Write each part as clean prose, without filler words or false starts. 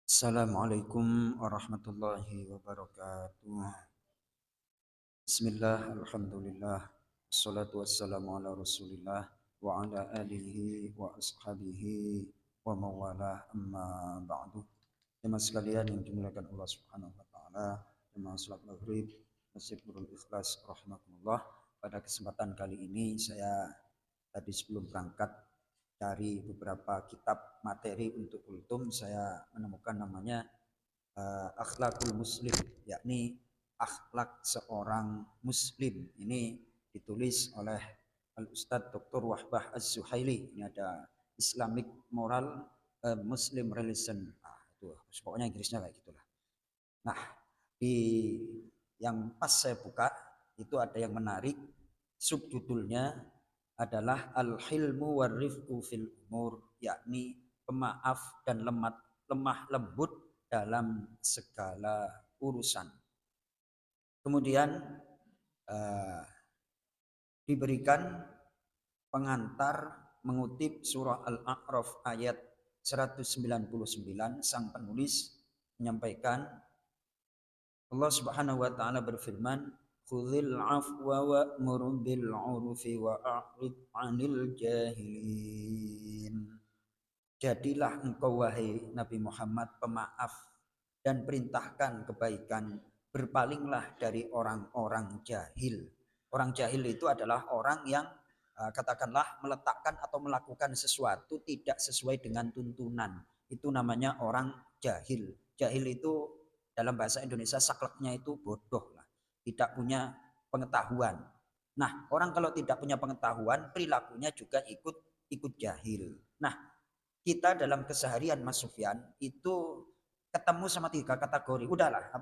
Assalamualaikum warahmatullahi wabarakatuh. Bismillah, alhamdulillah, assalatu wassalamu ala rasulillah wa ala alihi wa ashabihi wa mawalah amma ba'du. Jemaah sekalian yang dimuliakan Allah subhanahu wa ta'ala, jemaah salat maghrib, Masjid Nurul Ikhlas rahimakumullah. Pada kesempatan kali ini saya tadi sebelum berangkat dari beberapa kitab materi untuk ultum, saya menemukan namanya akhlakul muslim, yakni akhlak seorang muslim. Ini ditulis oleh Al Ustadz Dr. Wahbah Az-Zuhaili. Ini ada Islamic Moral Muslim Relation. Itu pokoknya Inggrisnya kayak gitulah. Nah, di yang pas saya buka itu ada yang menarik, subjudulnya adalah al-hilmu warifqu fil umur, yakni pemaaf dan lemah lembut dalam segala urusan. Kemudian diberikan pengantar mengutip surah Al-A'raf ayat 199. Sang penulis menyampaikan, Allah Subhanahu wa taala berfirman, "Khudzil afwa wa'mur bil 'urfi wa a'rid 'anil jahilin." Jadilah engkau wahai Nabi Muhammad pemaaf dan perintahkan kebaikan, berpalinglah dari orang-orang jahil. Orang jahil itu adalah orang yang katakanlah meletakkan atau melakukan sesuatu tidak sesuai dengan tuntunan. Itu namanya orang jahil. Jahil itu dalam bahasa Indonesia sakleknya itu bodoh lah, tidak punya pengetahuan. Nah, orang kalau tidak punya pengetahuan, perilakunya juga ikut jahil. Nah, kita dalam keseharian Mas Sufyan itu ketemu sama 3 kategori. Udahlah,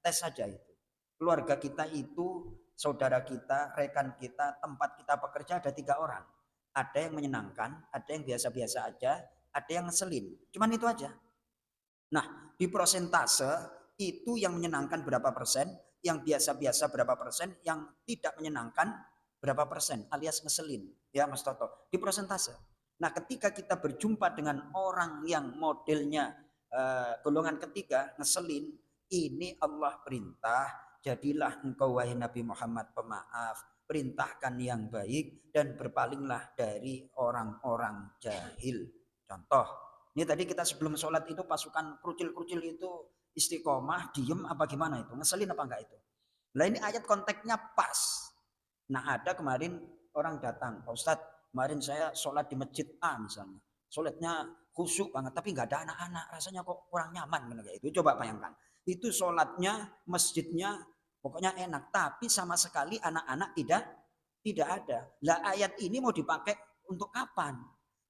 tes saja itu. Keluarga kita itu, saudara kita, rekan kita, tempat kita bekerja ada 3 orang. Ada yang menyenangkan, ada yang biasa-biasa aja, ada yang ngeselin. Cuman itu aja. Nah, di prosentase itu yang menyenangkan berapa persen, yang biasa-biasa berapa persen, yang tidak menyenangkan berapa persen, alias ngeselin. Ya Mas Toto, di prosentase. Nah, ketika kita berjumpa dengan orang yang modelnya golongan ketiga, ngeselin, ini Allah perintah, jadilah engkau wahai Nabi Muhammad pemaaf, perintahkan yang baik dan berpalinglah dari orang-orang jahil. Contoh, ini tadi kita sebelum sholat itu pasukan kerucil-kerucil itu istiqomah, diem apa gimana itu? Ngeselin apa enggak itu? Nah ini ayat konteksnya pas. Nah ada kemarin orang datang, Pak Ustadz, kemarin saya sholat di masjid A misalnya. Sholatnya khusyuk banget, tapi nggak ada anak-anak. Rasanya kok kurang nyaman kayak itu. Coba bayangkan. Itu sholatnya, masjidnya, pokoknya enak. Tapi sama sekali anak-anak tidak ada. Lah ayat ini mau dipakai untuk kapan?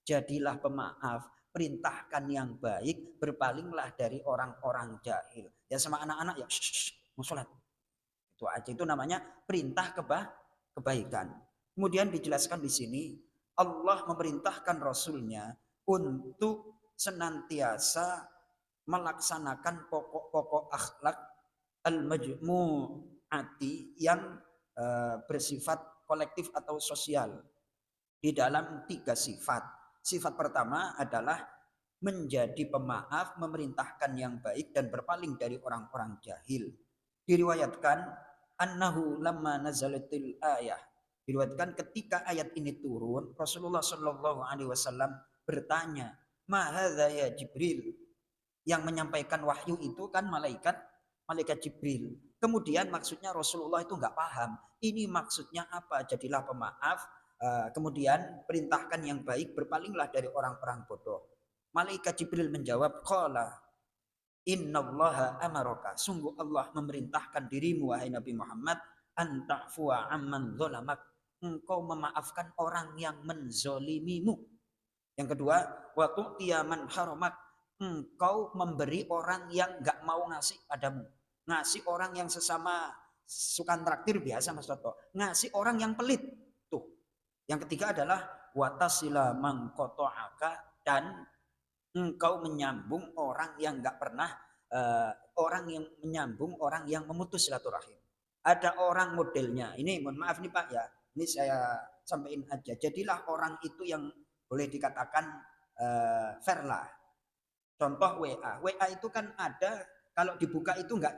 Jadilah pemaaf, perintahkan yang baik, berpalinglah dari orang-orang jahil. Ya sama anak-anak ya, mau sholat. Itu aja, itu namanya perintah kebaikan. Kemudian dijelaskan di sini, Allah memerintahkan Rasulnya untuk senantiasa melaksanakan pokok-pokok akhlak al-majmu'ati yang bersifat kolektif atau sosial di dalam 3 sifat. Sifat pertama adalah menjadi pemaaf, memerintahkan yang baik dan berpaling dari orang-orang jahil. Diriwayatkan annahu lamma nazalatil ayah. Diriwayatkan ketika ayat ini turun, Rasulullah Shallallahu alaihi wasallam bertanya, "Ma hadza ya Jibril?" Yang menyampaikan wahyu itu kan malaikat Jibril. Kemudian maksudnya Rasulullah itu nggak paham. Ini maksudnya apa? Jadilah pemaaf, kemudian perintahkan yang baik, berpalinglah dari orang-orang bodoh. Malaikat Jibril menjawab, qala innallaha amaraka, sungguh Allah memerintahkan dirimu wahai Nabi Muhammad, anta'fuwa amman zalamak, engkau memaafkan orang yang menzolimimu. Yang kedua, wa tu'tiya man haramak, engkau memberi orang yang enggak mau ngasih padamu. Ngasih orang yang sesama suka traktir biasa Mas Toto. Ngasih orang yang pelit. Tuh. Yang ketiga adalah watasila mangkoto'aka, dan engkau menyambung orang yang enggak pernah orang yang menyambung orang yang memutus silaturahim. Ada orang modelnya. Ini mohon maaf nih Pak ya. Ini saya sampaikan aja. Jadilah orang itu yang boleh dikatakan fair lah. Contoh WA. WA itu kan ada kalau dibuka itu enggak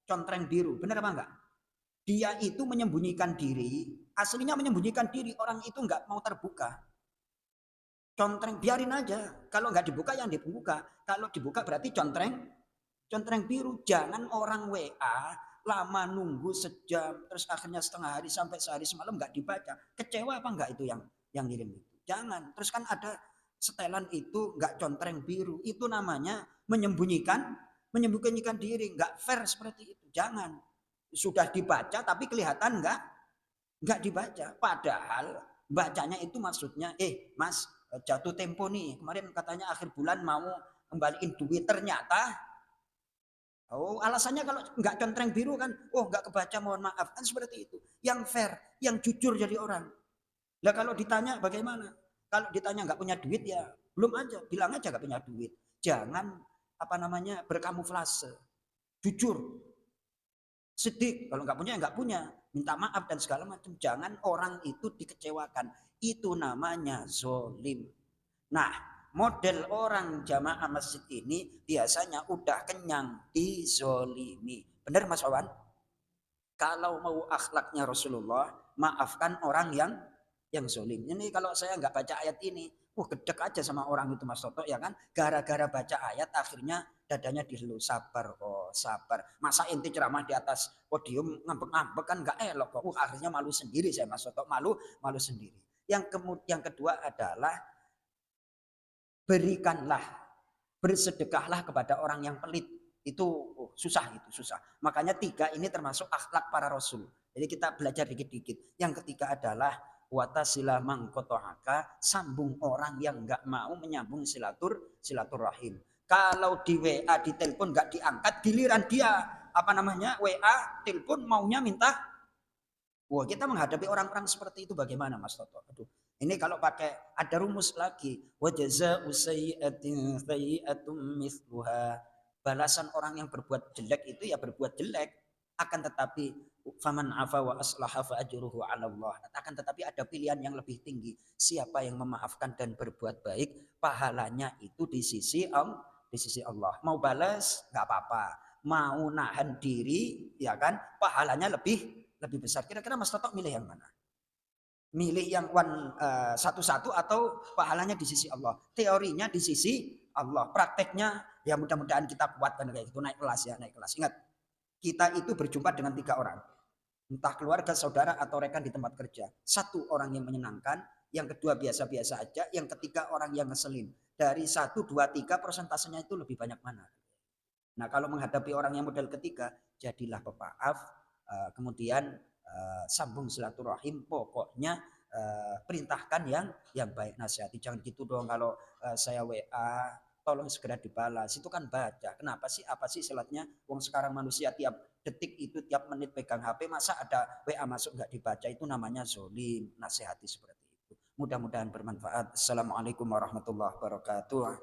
contreng biru. Benar apa enggak? Dia itu menyembunyikan diri, aslinya menyembunyikan diri. Orang itu enggak mau terbuka. Contreng biarin aja. Kalau enggak dibuka yang dibuka. Kalau dibuka berarti contreng biru. Jangan orang WA lama nunggu sejam terus akhirnya setengah hari sampai sehari semalam enggak dibaca. Kecewa apa enggak itu yang ngirim itu? Jangan. Terus kan ada setelan itu enggak contreng biru. Itu namanya menyembunyikan diri, enggak fair seperti itu. Jangan. Sudah dibaca tapi kelihatan enggak dibaca. Padahal bacanya itu maksudnya, Mas, jatuh tempo nih. Kemarin katanya akhir bulan mau kembaliin duit, ternyata alasannya kalau nggak contreng biru kan, nggak kebaca, mohon maaf, kan seperti itu. Yang fair, yang jujur jadi orang. Lah kalau ditanya bagaimana? Kalau ditanya nggak punya duit ya belum aja, bilang aja nggak punya duit. Jangan apa namanya berkamuflase, jujur, sedih. Kalau nggak punya ya nggak punya, minta maaf dan segala macam. Jangan orang itu dikecewakan. Itu namanya zolim. Nah, model orang jamaah masjid ini biasanya udah kenyang dizolimi. Benar Mas Wawan? Kalau mau akhlaknya Rasulullah, maafkan orang yang zolim. Ini kalau saya nggak baca ayat ini, gedek aja sama orang itu Mas Toto ya kan. Gara-gara baca ayat akhirnya dadanya dihelu, sabar, sabar. Masa inti ceramah di atas podium ngambek-ngambek kan nggak elok kok. Akhirnya malu sendiri saya Mas Toto, malu sendiri. Yang kedua adalah berikanlah, bersedekahlah kepada orang yang pelit. Itu susah, itu susah. Makanya 3 ini termasuk akhlak para rasul. Jadi kita belajar dikit-dikit. Yang ketiga adalah watasilah mangkotohaka, sambung orang yang enggak mau menyambung silaturahim. Kalau di WA di telepon enggak diangkat, giliran dia apa namanya WA telepon maunya minta. Wah, kita menghadapi orang-orang seperti itu bagaimana Mas Toto? Aduh, ini kalau pakai ada rumus lagi, wa jazaa'u sayyi'atin sayyi'atun mithluha. Balasan orang yang berbuat jelek itu ya berbuat jelek. Akan tetapi faman afa wa aslaha fa ajruhu 'ala Allah. Akan tetapi ada pilihan yang lebih tinggi. Siapa yang memaafkan dan berbuat baik, pahalanya itu di sisi Allah. Mau balas nggak apa-apa. Mau nahan diri ya kan, pahalanya lebih besar. Kira-kira Mas Toto milih yang mana? Milih yang satu-satu atau pahalanya di sisi Allah? Teorinya di sisi Allah, prakteknya ya mudah-mudahan kita kuatkan kayak gitu, naik kelas ya, naik kelas. Ingat, kita itu berjumpa dengan 3 orang. Entah keluarga, saudara atau rekan di tempat kerja. 1 orang yang menyenangkan, yang kedua biasa-biasa aja, yang ketiga orang yang ngeselin. Dari 1, 2, 3 persentasenya itu lebih banyak mana? Nah, kalau menghadapi orang yang model ketiga, jadilah pemaaf, kemudian sambung silaturahim, pokoknya perintahkan yang baik, nasihati. Jangan gitu dong kalau saya WA tolong segera dibalas, itu kan baca. Kenapa sih, apa sih selatnya? Wong sekarang manusia tiap detik itu, tiap menit pegang HP, masa ada WA masuk nggak dibaca? Itu namanya zolim. Nasihati seperti itu. Mudah-mudahan bermanfaat. Assalamualaikum warahmatullahi wabarakatuh.